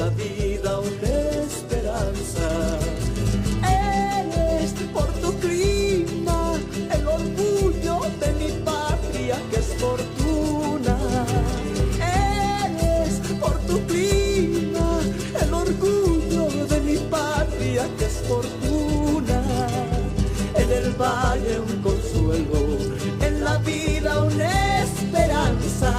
la vida una esperanza. Eres por tu clima el orgullo de mi patria que es fortuna. Eres por tu clima el orgullo de mi patria que es fortuna. En el valle un consuelo, en la vida una esperanza.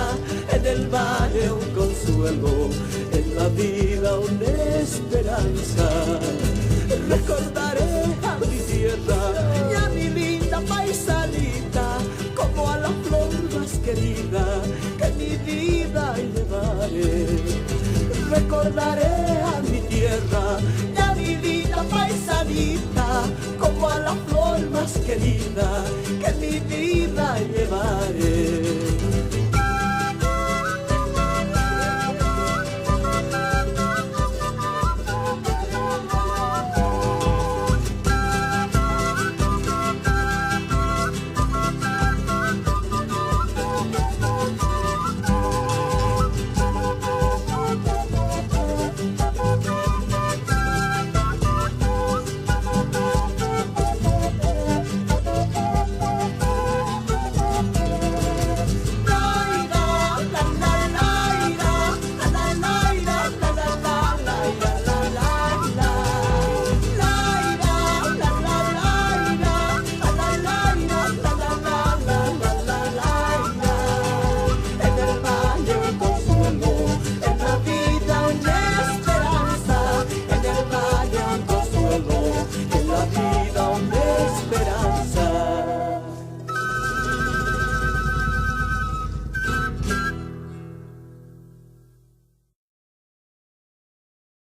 En el valle un consuelo, en la vida una esperanza. Recordaré a mi tierra y a mi linda paisanita como a la flor más querida que mi vida llevaré. Recordaré a mi tierra y a mi linda paisanita como a la flor más querida que mi vida llevaré.